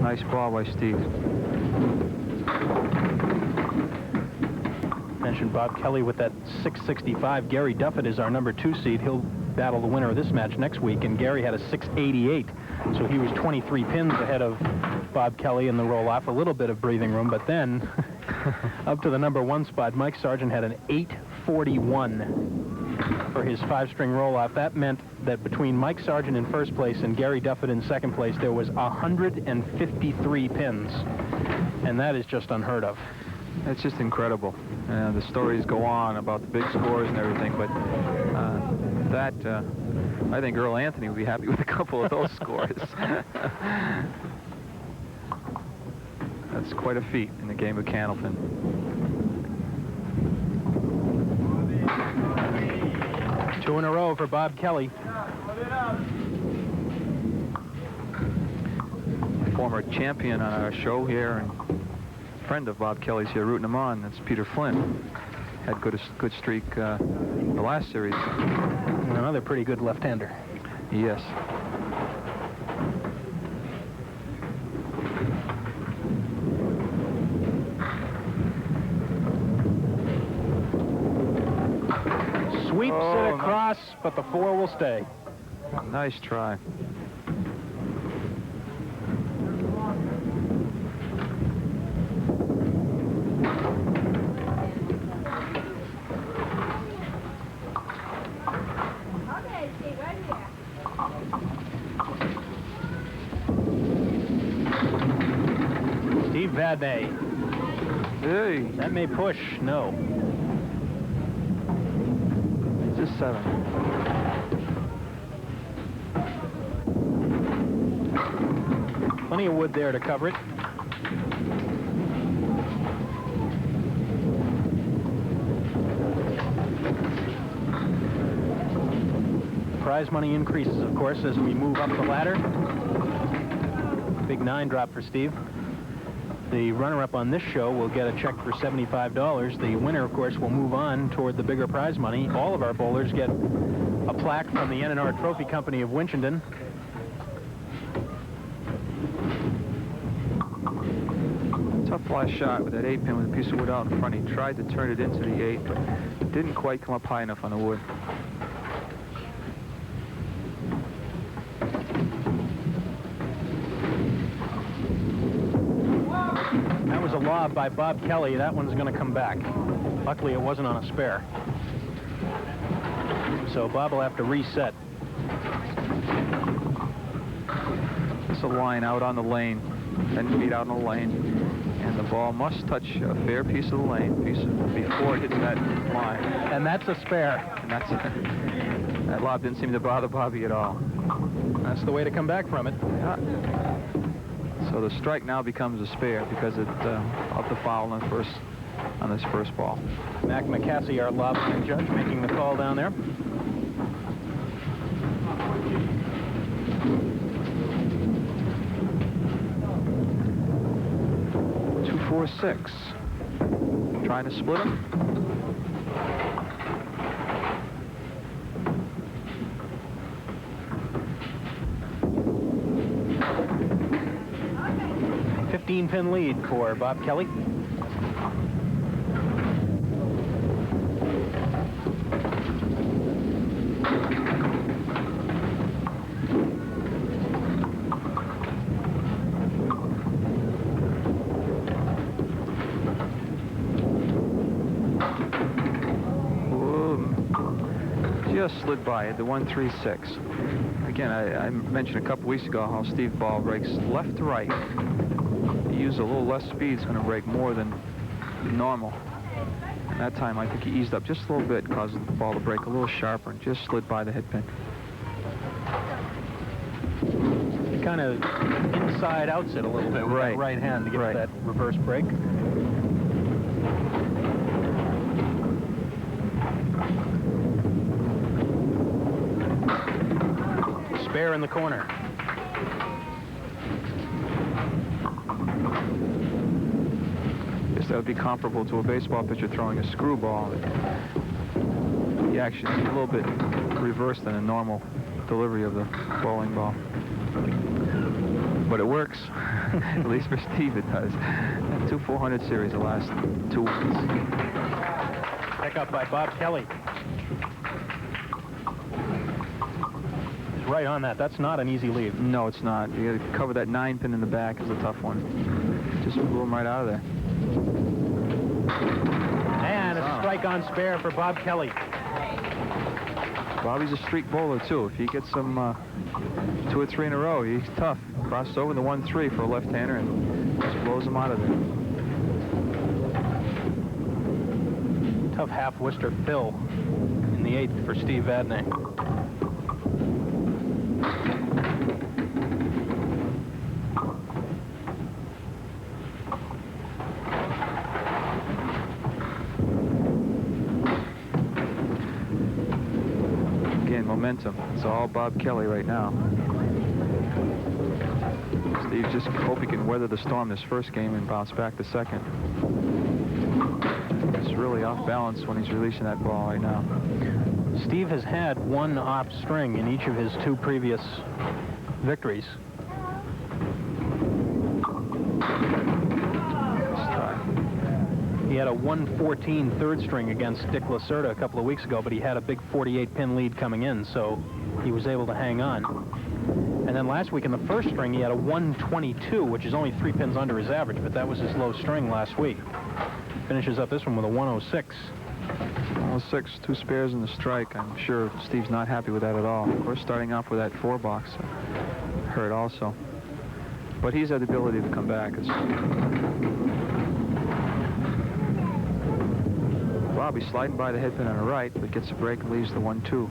Nice ball by Steve. Mentioned Bob Kelly with that 665. Gary Duffett is our number 2 seed. He'll battle the winner of this match next week, and Gary had a 688, so he was 23 pins ahead of Bob Kelly in the roll-off. A little bit of breathing room, but then up to the number 1 spot, Mike Sargent had an 841 for his 5-string roll-off. That meant that between Mike Sargent in first place and Gary Duffett in second place, there was 153 pins, and that is just unheard of. It's just incredible. The stories go on about the big scores and everything, but I think Earl Anthony would be happy with a couple of those scores. That's quite a feat in the game of Candlepin. Two in a row for Bob Kelly. Former champion on our show here and friend of Bob Kelly's here rooting him on. That's Peter Flynn. Had good streak the last series. And another pretty good left-hander. Yes. Sweeps it across, but the 4 will stay. Nice try. Steve Vadney. Hey. That may push. No. Just 7. Plenty of wood there to cover it. Prize money increases, of course, as we move up the ladder. Big 9 drop for Steve. The runner-up on this show will get a check for $75. The winner, of course, will move on toward the bigger prize money. All of our bowlers get a plaque from the N&R Trophy Company of Winchendon. Tough fly shot with that 8-pin with a piece of wood out in front. He tried to turn it into the 8. Didn't quite come up high enough on the wood. That was a lob by Bob Kelly. That one's going to come back. Luckily, it wasn't on a spare. So Bob will have to reset. It's a line out on the lane, 10 feet out on the lane, and the ball must touch a fair piece of the lane before it hits that line. And that's a spare. And that's that lob didn't seem to bother Bobby at all. That's the way to come back from it. Yeah. So the strike now becomes a spare because of the foul on this first ball. Mac McCassie, our lobbying judge, making the call down there. Two, 4, 6. Trying to split him. A 15-pin lead for Bob Kelly. Just slid by it, the 136. Again, I mentioned a couple weeks ago how Steve ball breaks left to right. He used a little less speed, it's going to break more than normal. And that time, I think he eased up just a little bit, causing the ball to break a little sharper, and just slid by the head pin. He kind of inside outs it a little bit with that right hand to get that reverse break. Spare in the corner. Guess that would be comparable to a baseball pitcher throwing a screwball. The action is a little bit reversed than a normal delivery of the bowling ball. But it works. At least for Steve it does. 2 400 series the last 2 weeks. Pick up by Bob Kelly. He's right on that. That's not an easy lead. No, it's not. You got to cover that 9 pin in the back is a tough one. Just blew him right out of there. And it's a strike on spare for Bob Kelly. Bobby's a streak bowler, too. If he gets some 2 or 3 in a row, he's tough. Crosses over the 1-3 for a left-hander and just blows him out of there. Tough half-Worcester fill in the 8th for Steve Vadney. Again, momentum. It's all Bob Kelly right now. Steve just hope he can weather the storm this first game and bounce back the second. It's really off balance when he's releasing that ball right now. Steve has had 1 off string in each of his 2 previous victories. He had a 114 third string against Dick Lacerda a couple of weeks ago, but he had a big 48-pin lead coming in, so he was able to hang on. And then last week in the first string, he had a 122, which is only 3 pins under his average, but that was his low string last week. Finishes up this one with a 106. 106, 2 spares in the strike. I'm sure Steve's not happy with that at all. Of course, starting off with that 4 box hurt also. But he's had the ability to come back. Bobby sliding by the headpin on the right, but gets a break and leaves the 1-2.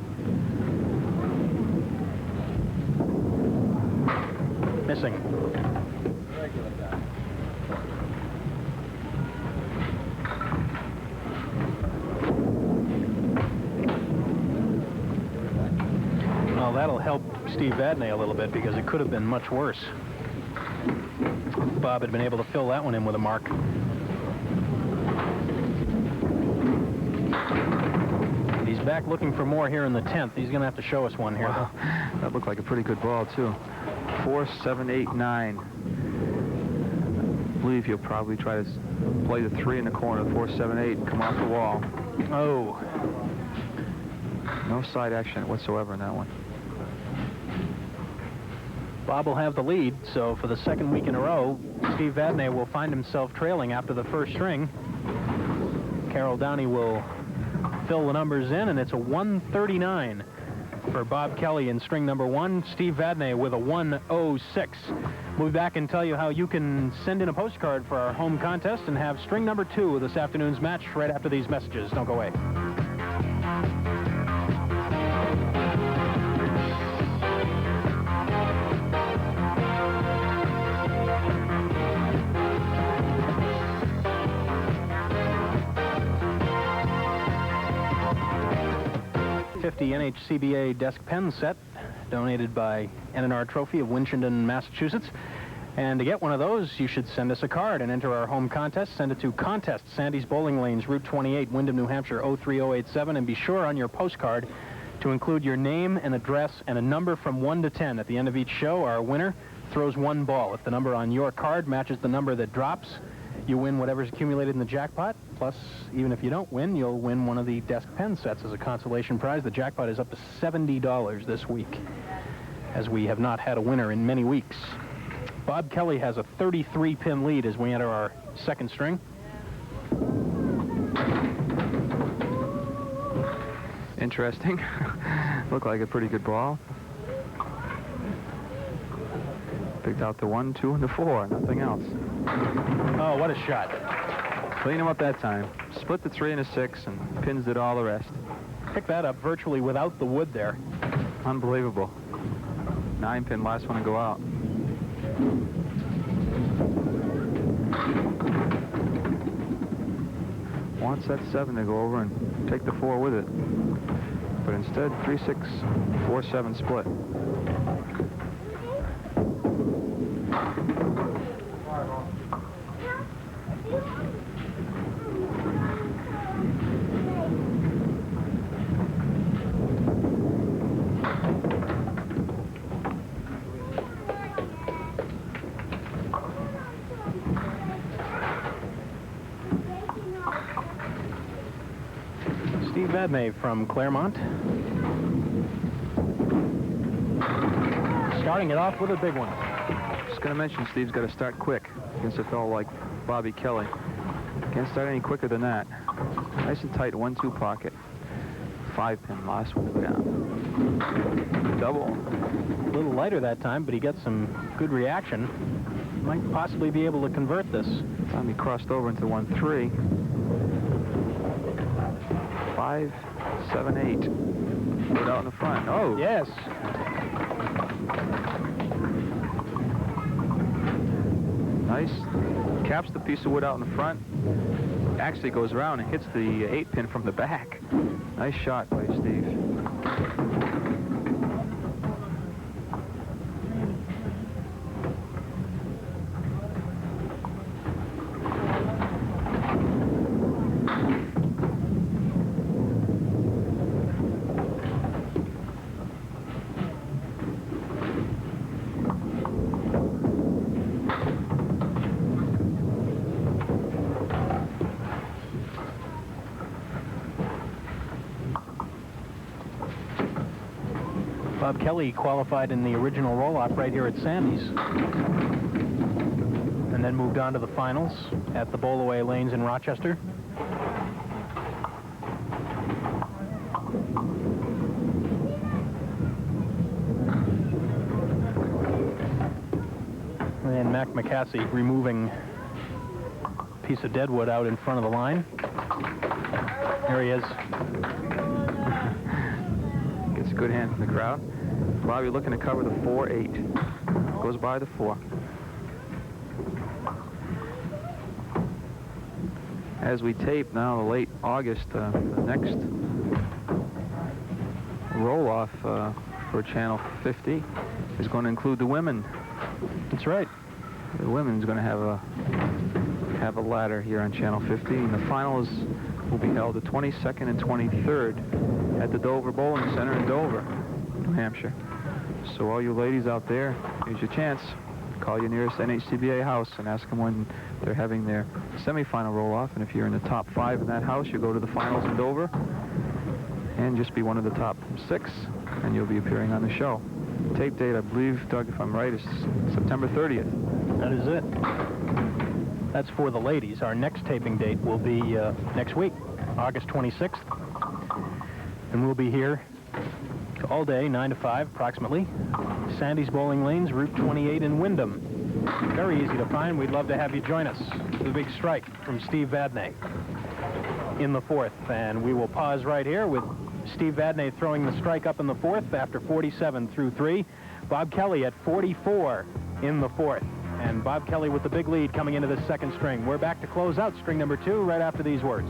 Missing. Well, that'll help Steve Vadney a little bit because it could have been much worse. Bob had been able to fill that one in with a mark. He's back looking for more here in the 10th. He's going to have to show us one here. Wow. That looked like a pretty good ball, too. 4, 7, 8, 9. I believe he'll probably try to play the 3 in the corner, 4, 7, 8, and come off the wall. Oh. No side action whatsoever in that one. Bob will have the lead, so for the second week in a row, Steve Vadney will find himself trailing after the first string. Carol Downey will fill the numbers in, and it's a 139 for Bob Kelly in string number 1. Steve Vadney with a 106. We'll be back and tell you how you can send in a postcard for our home contest and have string number 2 of this afternoon's match right after these messages. Don't go away. $50 NHCBA desk pen set donated by N&R Trophy of Winchendon, Massachusetts. And to get one of those, you should send us a card and enter our home contest. Send it to Contest, Sandy's Bowling Lanes, Route 28, Windham, New Hampshire, 03087. And be sure on your postcard to include your name and address and a number from 1 to 10. At the end of each show, our winner throws 1 ball. If the number on your card matches the number that drops, you win whatever's accumulated in the jackpot. Plus, even if you don't win, you'll win one of the desk pen sets as a consolation prize. The jackpot is up to $70 this week, as we have not had a winner in many weeks. Bob Kelly has a 33-pin lead as we enter our second string. Interesting. Looked like a pretty good ball. Picked out the 1, 2, and the 4. Nothing else. Oh, what a shot. Clean him up that time. Split the 3 and a 6 and pins did all the rest. Picked that up virtually without the wood there. Unbelievable. 9-pin, last one to go out. Wants that 7 to go over and take the 4 with it. But instead, 3, 6, 4, 7 split. Steve Vadney from Claremont. Starting it off with a big one. Just going to mention Steve's got to start quick against a fellow like Bobby Kelly. Can't start any quicker than that. Nice and tight 1-2 pocket. 5-pin, last one to go down. Double. A little lighter that time, but he gets some good reaction. Might possibly be able to convert this. Time he crossed over into 1-3. 5, 7, 8. Put out in the front. Oh. Yes. Nice. Caps the piece of wood out in the front. Actually goes around and hits the 8-pin from the back. Nice shot by Steve. Bob Kelly qualified in the original roll-off right here at Sandy's. And then moved on to the finals at the Bowlaway Lanes in Rochester. And Mac McCassie removing a piece of deadwood out in front of the line. There he is. Gets a good hand from the crowd. Bobby looking to cover the 4-8. Goes by the 4. As we tape now, late August, the next roll-off for Channel 50 is going to include the women. That's right. The women's going to have a ladder here on Channel 50, and the finals will be held the 22nd and 23rd at the Dover Bowling Center in Dover, New Hampshire. So all you ladies out there, here's your chance. Call your nearest NHCBA house and ask them when they're having their semifinal roll-off, and if you're in the top 5 in that house, you go to the finals in Dover and just be one of the top 6, and you'll be appearing on the show. Tape date, I believe, Doug, if I'm right, is September 30th. That is it. That's for the ladies. Our next taping date will be next week, August 26th. And we'll be here all day, 9 to 5, approximately. Sandy's Bowling Lanes, Route 28 in Wyndham. Very easy to find. We'd love to have you join us. The big strike from Steve Vadney in the 4th. And we will pause right here with Steve Vadney throwing the strike up in the 4th after 47 through 3. Bob Kelly at 44 in the 4th. And Bob Kelly with the big lead coming into the second string. We're back to close out string number 2 right after these words.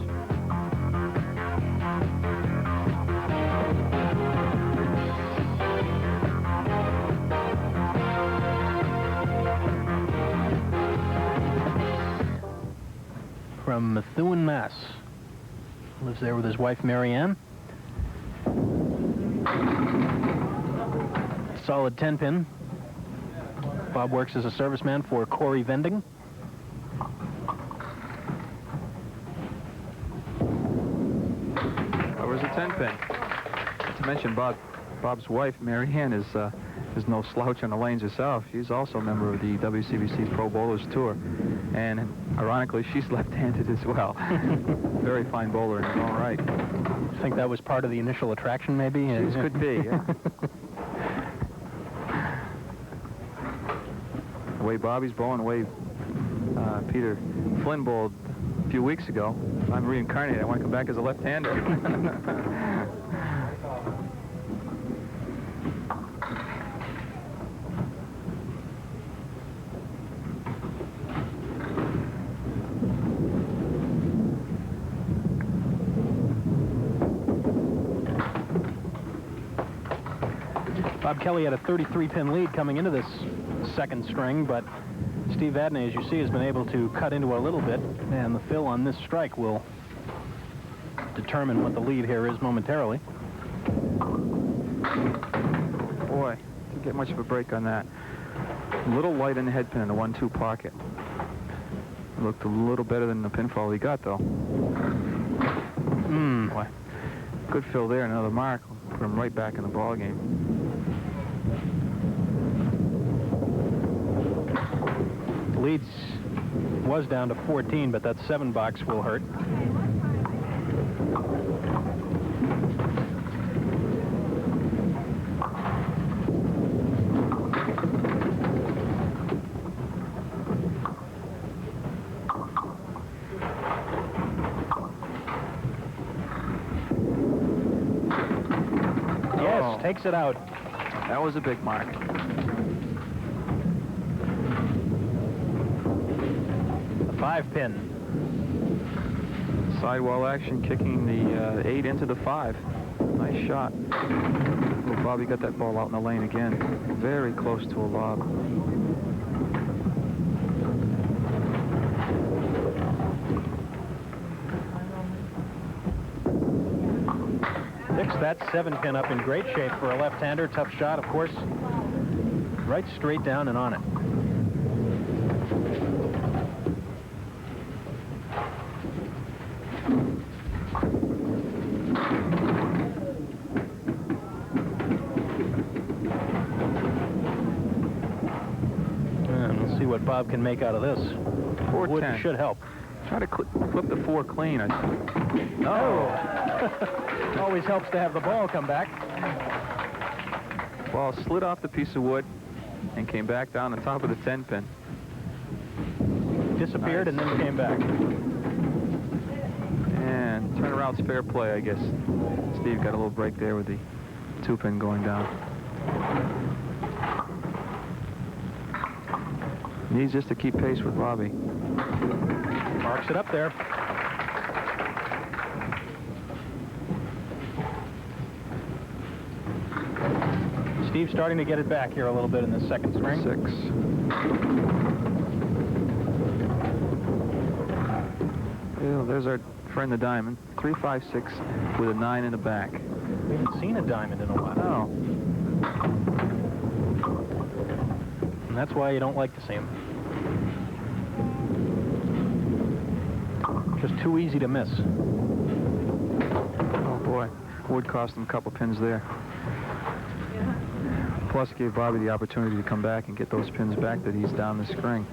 From Methuen, Mass. Lives there with his wife, Mary Ann. Solid 10-pin. Bob works as a serviceman for Corey Vending. Covers a 10-pin. Not to mention Bob's wife, Mary Ann, is no slouch on the lanes herself. She's also a member of the WCBC's Pro Bowlers Tour. And ironically, she's left-handed as well. Very fine bowler in her own right. I think that was part of the initial attraction, maybe? This could be, yeah. The way Bobby's bowling, the way Peter Flynn bowled a few weeks ago, I'm reincarnated. I want to come back as a left-hander. Bob Kelly had a 33-pin lead coming into this second string, but Steve Vadney, as you see, has been able to cut into it a little bit, and the fill on this strike will determine what the lead here is momentarily. Boy, didn't get much of a break on that. A little light in the head pin in the 1-2 pocket. Looked a little better than the pinfall he got, though. Boy. Good fill there, another mark. Put him right back in the ball game. The lead was down to 14, but that 7 box will hurt. Yes, takes it out. That was a big mark. A 5-pin. Sidewall action, kicking the 8 into the 5. Nice shot. Oh, Bobby got that ball out in the lane again. Very close to a lob. Picks that 7-pin up in great shape for a left-hander. Tough shot, of course. Right straight down and on it. And we'll see what Bob can make out of this. 410. Wood should help. Try to flip the 4 clean. Oh! Always helps to have the ball come back. Ball slid off the piece of wood and came back down on top of the 10-pin. Disappeared Nice. and then came back. And turnaround's fair play, I guess. Steve got a little break there with the 2-pin going down. Needs just to keep pace with Bobby. Marks it up there. Steve starting to get it back here a little bit in the second string. 6. Well, there's our friend the diamond. 3, 5, 6 with a 9 in the back. We haven't seen a diamond in a while. Oh. And that's why you don't like to see them. Just too easy to miss. Oh, boy. Wood cost him a couple pins there. Plus, gave Bobby the opportunity to come back and get those pins back that he's down the string.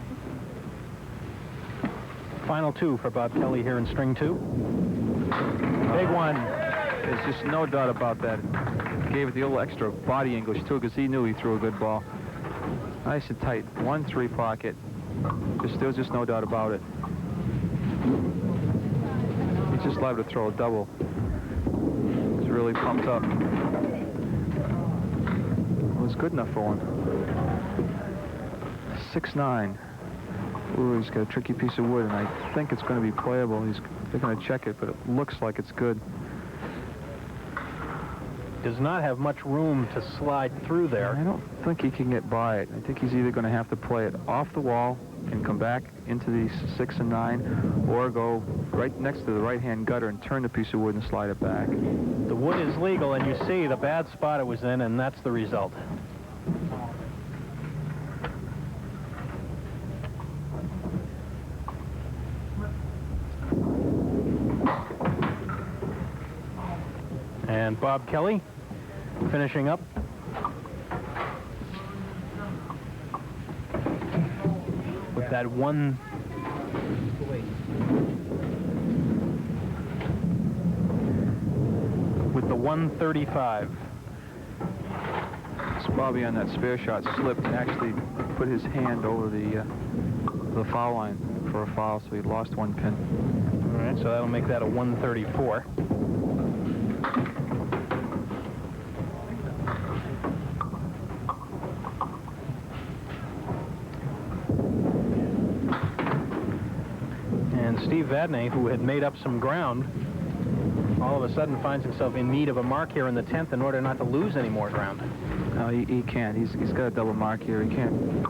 Final 2 for Bob Kelly here in string 2. Big one. There's just no doubt about that. Gave it the little extra body English, too, because he knew he threw a good ball. Nice and tight. 1-3 pocket. There was just no doubt about it. He's just liable to throw a double. He's really pumped up. It was good enough for him. 6-9. Ooh, he's got a tricky piece of wood, and I think it's going to be playable. They're going to check it, but it looks like it's good. Does not have much room to slide through there. I don't think he can get by it. I think he's either going to have to play it off the wall and come back into these 6 and 9, or go right next to the right-hand gutter and turn the piece of wood and slide it back. The wood is legal, and you see the bad spot it was in, and that's the result. And Bob Kelly finishing up. With that one. With the 135. So Bobby on that spare shot slipped and actually put his hand over the foul line for a foul, so he lost 1 pin. All right, so that'll make that a 134. And Steve Vadney, who had made up some ground, all of a sudden finds himself in need of a mark here in the 10th in order not to lose any more ground. No, he can't. He's got a double mark here. He can't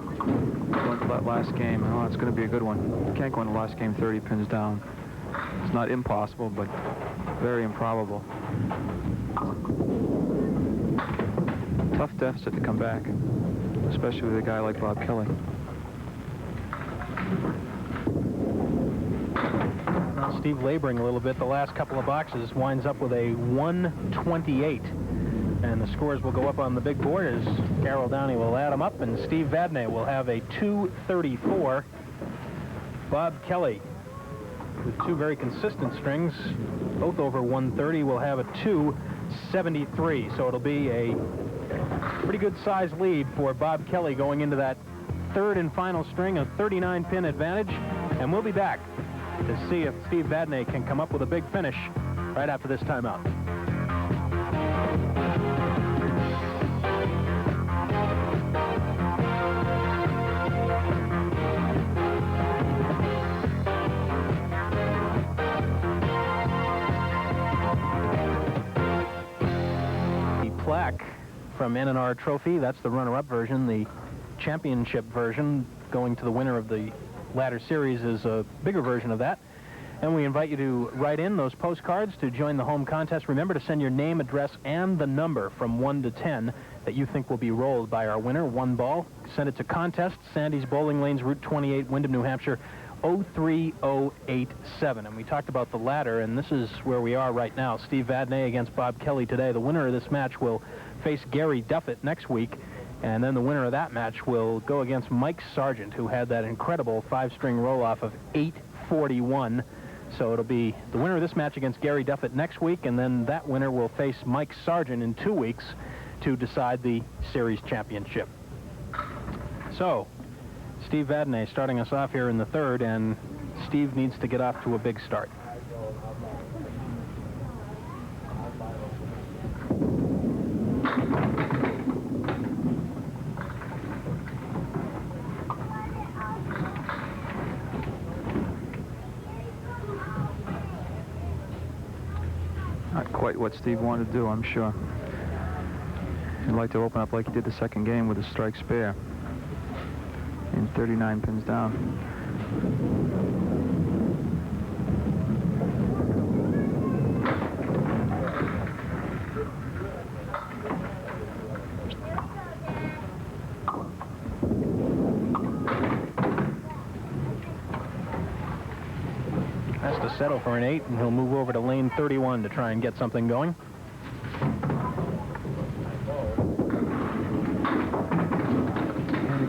go into that last game. Oh, it's going to be a good one. He can't go in the last game 30 pins down. It's not impossible, but very improbable. Tough deficit to come back, especially with a guy like Bob Kelly. Steve laboring a little bit the last couple of boxes, winds up with a 128. And the scores will go up on the big board as Carol Downey will add them up, and Steve Vadney will have a 234. Bob Kelly, with two very consistent strings, both over 130, will have a 273. So it'll be a pretty good size lead for Bob Kelly going into that third and final string, a 39-pin advantage. And we'll be back to see if Steve Vadney can come up with a big finish right after this timeout. Plaque from N&R Trophy. That's the runner-up version. The championship version, going to the winner of the ladder series, is a bigger version of that. And we invite you to write in those postcards to join the home contest. Remember to send your name, address, and the number from 1 to 10 that you think will be rolled by our winner. 1 ball. Send it to Contest, Sandy's Bowling Lanes, Route 28, Windham, New Hampshire, 03087. And we talked about the ladder, and this is where we are right now. Steve Vadney against Bob Kelly today. The winner of this match will face Gary Duffett next week, and then the winner of that match will go against Mike Sargent, who had that incredible 5-string roll-off of 841. So it'll be the winner of this match against Gary Duffett next week, and then that winner will face Mike Sargent in 2 weeks to decide the series championship. So Steve Vadney starting us off here in the third, and Steve needs to get off to a big start. Not quite what Steve wanted to do, I'm sure. He'd like to open up like he did the second game with a strike spare. In 39 pins down. Has to settle for an 8, and he'll move over to lane 31 to try and get something going.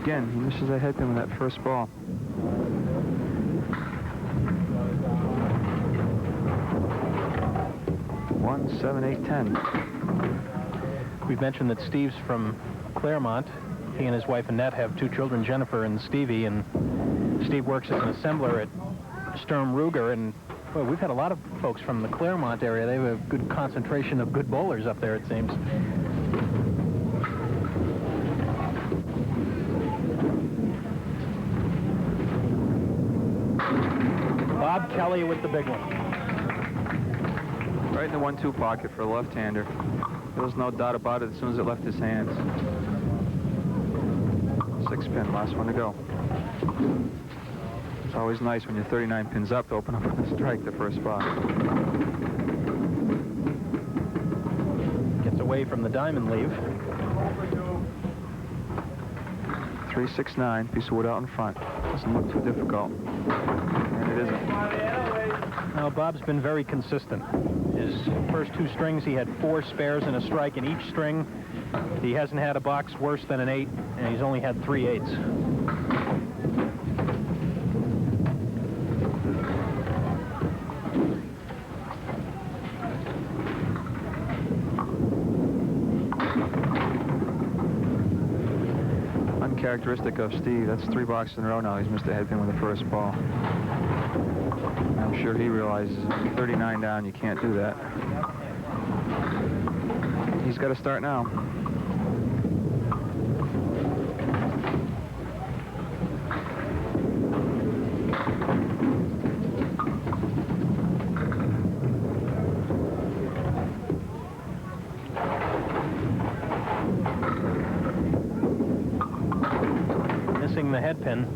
Again, he misses a headpin with that first ball. One, 7, 8, 10. We've mentioned that Steve's from Claremont. He and his wife Annette have 2 children, Jennifer and Stevie, and Steve works as an assembler at Sturm Ruger, and boy, we've had a lot of folks from the Claremont area. They have a good concentration of good bowlers up there, it seems. Bob Kelly with the big one. Right in the 1-2 pocket for a left-hander. There was no doubt about it as soon as it left his hands. 6-pin, last one to go. It's always nice when you're 39 pins up to open up with a strike the first spot. Gets away from the diamond leave. 3-6-9, piece of wood out in front. Doesn't look too difficult. And it isn't. Now, Bob's been very consistent. His first 2 strings, he had 4 spares and a strike in each string. He hasn't had a box worse than an 8, and he's only had 3 8s. Uncharacteristic of Steve. That's 3 boxes in a row now. He's missed a headpin with the first ball. I'm sure he realizes 39 down, you can't do that. He's got to start now. Missing the headpin.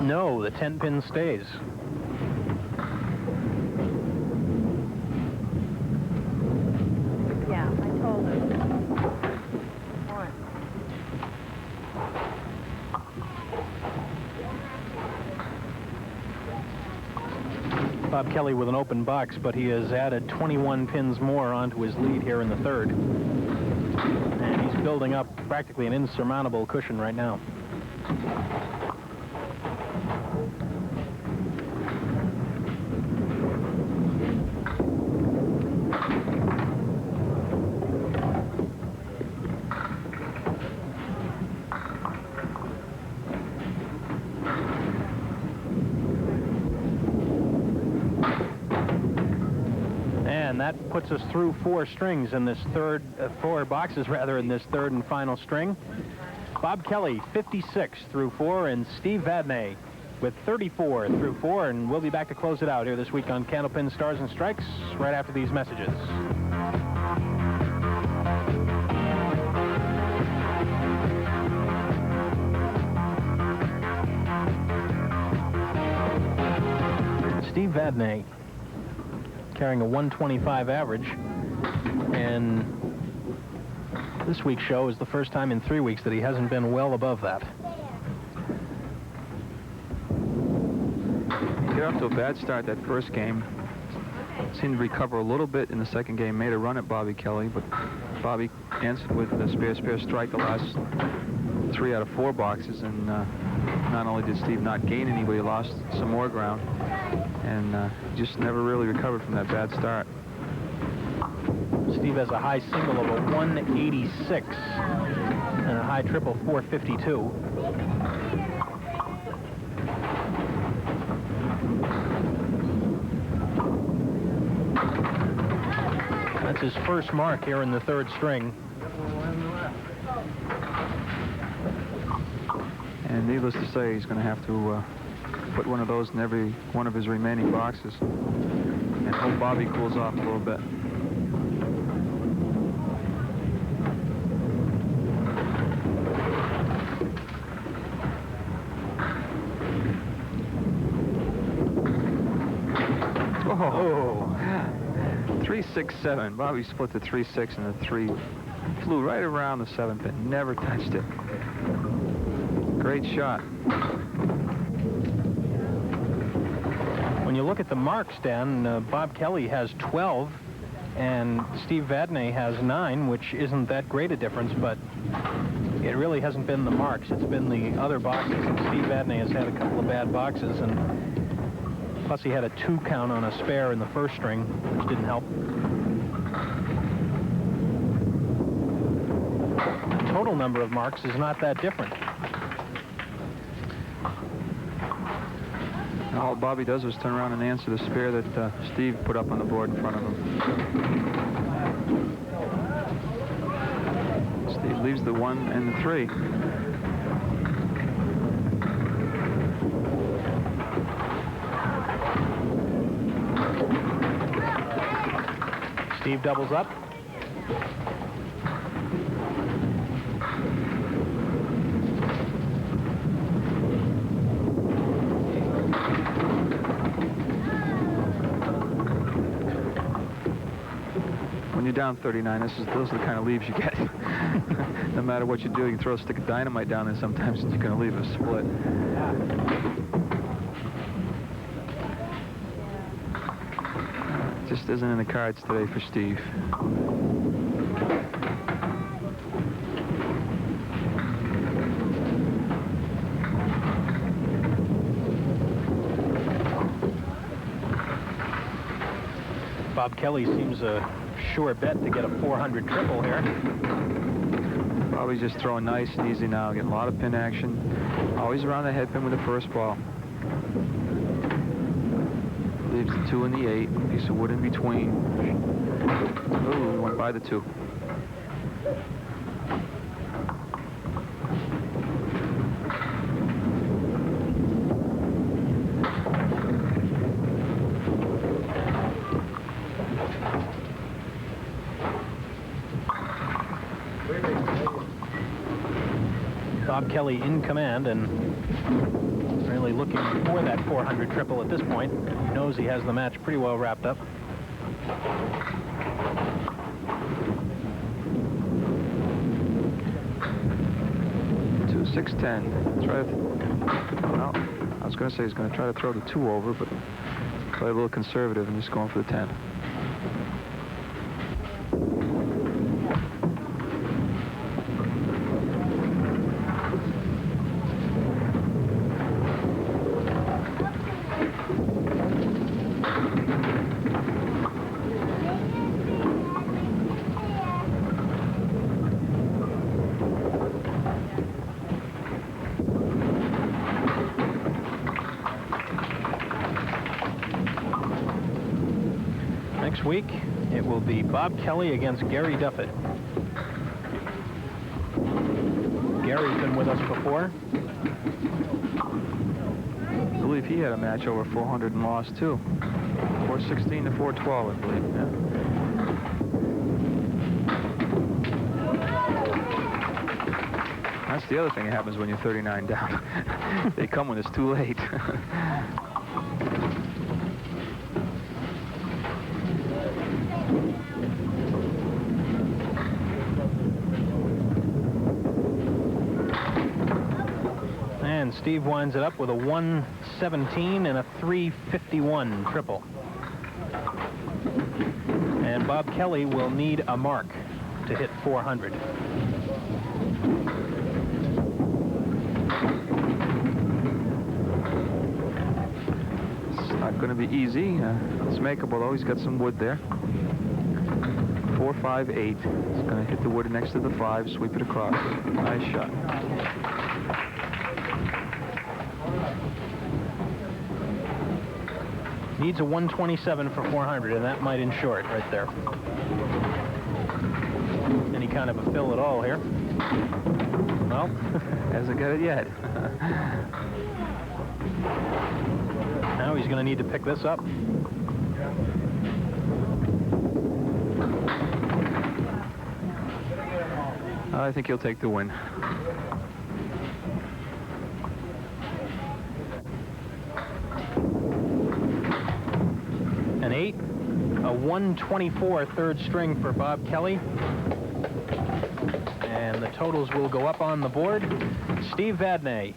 No, the 10-pin stays. Yeah, I told him. Bob Kelly with an open box, but he has added 21 pins more onto his lead here in the third. And he's building up practically an insurmountable cushion right now. And that puts us through four strings in this four boxes rather, in this third and final string. Bob Kelly, 56 through 4, and Steve Vadney with 34 through 4. And we'll be back to close it out here this week on Candlepin Stars and Strikes right after these messages. Steve Vadney carrying a 125 average, and this week's show is the first time in 3 weeks that he hasn't been well above that. He got off to a bad start that first game. Seemed to recover a little bit in the second game, made a run at Bobby Kelly, but Bobby answered with the spare strike the last 3 out of 4 boxes, and not only did Steve not gain any, but he lost some more ground, and just never really recovered from that bad start. Steve has a high single of a 186 and a high triple 452. That's his first mark here in the third string. And needless to say, he's going to have to put one of those in every one of his remaining boxes and hope Bobby cools off a little bit. Oh, 3-6-7. Bobby split the 3-6, and the 3 flew right around the 7 pin. Never touched it. Great shot. When you look at the marks, Dan, Bob Kelly has 12, and Steve Vadney has 9, which isn't that great a difference, but it really hasn't been the marks. It's been the other boxes. And Steve Vadney has had a couple of bad boxes, and plus he had a 2 count on a spare in the first string, which didn't help. The total number of marks is not that different. All Bobby does was turn around and answer the spare that Steve put up on the board in front of him. Steve leaves the 1 and the 3. Steve doubles up. When you're down 39, those are the kind of leaves you get. No matter what you do, you can throw a stick of dynamite down, and sometimes you're going to leave a split. Just isn't in the cards today for Steve. Bob Kelly seems a sure bet to get a 400 triple here. Bobby's just throwing nice and easy now, getting a lot of pin action. Always around the head pin with the first ball. Leaves the 2 and the 8, piece of wood in between. Ooh, went by the 2. Bob Kelly in command, and really looking for that 400 triple at this point. He knows he has the match pretty well wrapped up. 610. Try to, well, I was going to say he's going to try to throw the 2 over, but play a little conservative and just going for the 10. Week, it will be Bob Kelly against Gary Duffett. Gary's been with us before. I believe he had a match over 400 and lost too. 416 to 412, I believe. Yeah. That's the other thing that happens when you're 39 down. They come when it's too late. Steve winds it up with a 117 and a 351 triple. And Bob Kelly will need a mark to hit 400. It's not going to be easy. It's makeable, though. He's got some wood there. 4-5-8. He's going to hit the wood next to the 5, sweep it across. Nice shot. Needs a 127 for 400, and that might ensure it right there. Any kind of a fill at all here? Well, hasn't got it yet. Now he's going to need to pick this up. I think he'll take the win. An 8, a 124 third string for Bob Kelly. And the totals will go up on the board. Steve Vadney,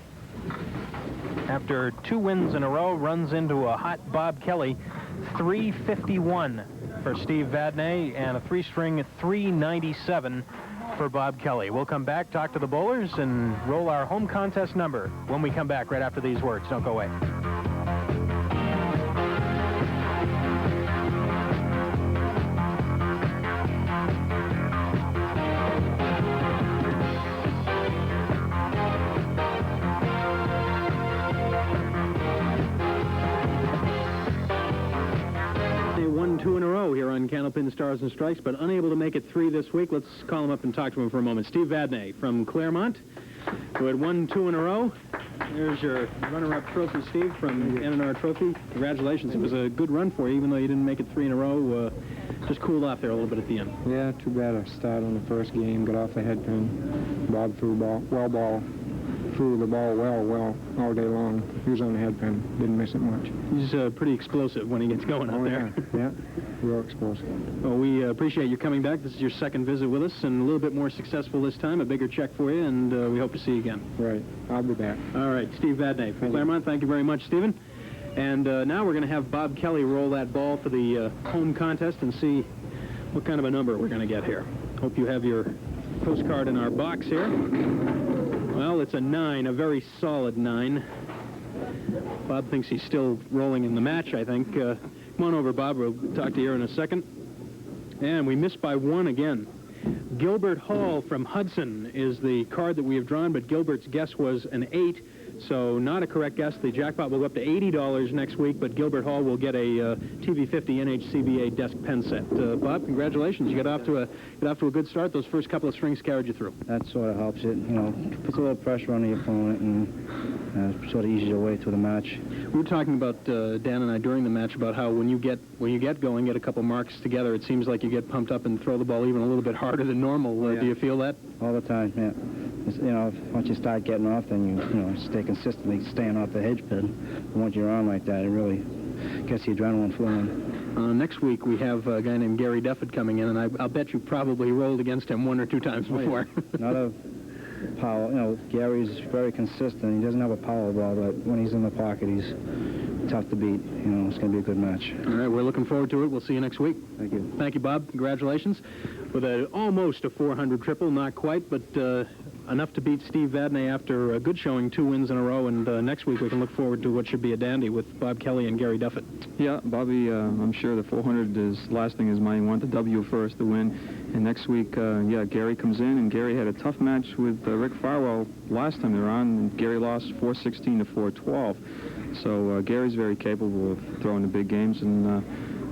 after 2 wins in a row, runs into a hot Bob Kelly. 351 for Steve Vadney and a 3-string 397 for Bob Kelly. We'll come back, talk to the bowlers, and roll our home contest number when we come back right after these words. Don't go away. Candlepin Stars and Strikes, but unable to make it 3 this week. Let's call him up and talk to him for a moment. Steve Vadney from Claremont, who had won 2 in a row. There's your runner-up trophy, Steve, from NNR Trophy. Congratulations. It was a good run for you, even though you didn't make it 3 in a row. Just cooled off there a little bit at the end. Yeah, too bad. I started on the first game, got off the head pin. Bob threw the ball well all day long. He was on the head pin. Didn't miss it much. He's pretty explosive when he gets going out there. Yeah, real explosive. Well, we appreciate you coming back. This is your 2nd visit with us, and a little bit more successful this time. A bigger check for you, and we hope to see you again. Right. I'll be back. All right. Steve Vadney from Claremont. Thank you very much, Stephen. And now we're going to have Bob Kelly roll that ball for the home contest and see what kind of a number we're going to get here. Hope you have your postcard in our box here. Well, it's a 9, a very solid 9. Bob thinks he's still rolling in the match, I think. Come on over, Bob. We'll talk to you in a second. And we missed by 1 again. Gilbert Hall from Hudson is the card that we have drawn, but Gilbert's guess was an 8. So not a correct guess. The jackpot will go up to $80 next week, but Gilbert Hall will get a TV50 NHCBA desk pen set. Bob, congratulations. You got off to a good start. Those first couple of strings carried you through. That sort of helps it. You know, puts a little pressure on the opponent and sort of eases your way through the match. We were talking about Dan and I during the match about how when you get going, get a couple marks together, it seems like you get pumped up and throw the ball even a little bit harder than normal. Yeah. Do you feel that? All the time, yeah. you know, once you start getting off, then you know, stay consistently staying off the hedge pin. And once you're on like that, it really gets the adrenaline flowing. Next week, we have a guy named Gary Duffett coming in, and I'll bet you probably rolled against him 1 or 2 times before. Not a power, you know, Gary's very consistent. He doesn't have a power ball, but when he's in the pocket, he's tough to beat. You know, it's going to be a good match. All right, we're looking forward to it. We'll see you next week. Thank you. Thank you, Bob. Congratulations. With almost a 400 triple, not quite, but enough to beat Steve Vadney after a good showing, 2 wins in a row, and next week we can look forward to what should be a dandy with Bob Kelly and Gary Duffett. Yeah, Bobby, I'm sure the 400 is last thing his mind. Want the W first, the win. And next week, yeah, Gary comes in, and Gary had a tough match with Rick Farwell last time they were on, and Gary lost 416 to 412. So Gary's very capable of throwing the big games, and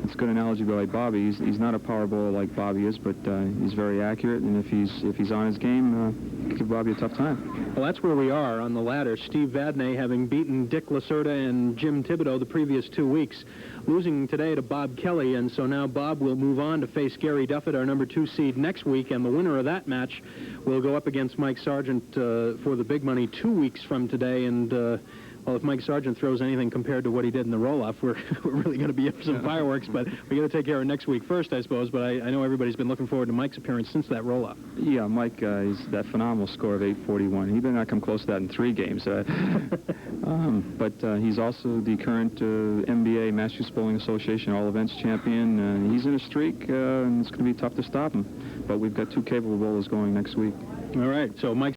it's a good analogy by Bobby. He's not a power bowler like Bobby is, but he's very accurate, and if he's on his game, he can give Bobby a tough time. Well, that's where we are on the ladder. Steve Vadney having beaten Dick Lacerda and Jim Thibodeau the previous 2 weeks, losing today to Bob Kelly, and so now Bob will move on to face Gary Duffett, our number 2 seed, next week, and the winner of that match will go up against Mike Sargent for the big money 2 weeks from today, and well, if Mike Sargent throws anything compared to what he did in the roll-off, we're really going to be up for some fireworks, but we got to take care of next week first, I suppose, but I know everybody's been looking forward to Mike's appearance since that roll-off. Yeah, Mike, he's that phenomenal score of 841. He better not come close to that in 3 games. But he's also the current NBA Massachusetts Bowling Association All Events champion. He's in a streak, and it's going to be tough to stop him. But we've got 2 capable bowlers going next week. All right, so Mike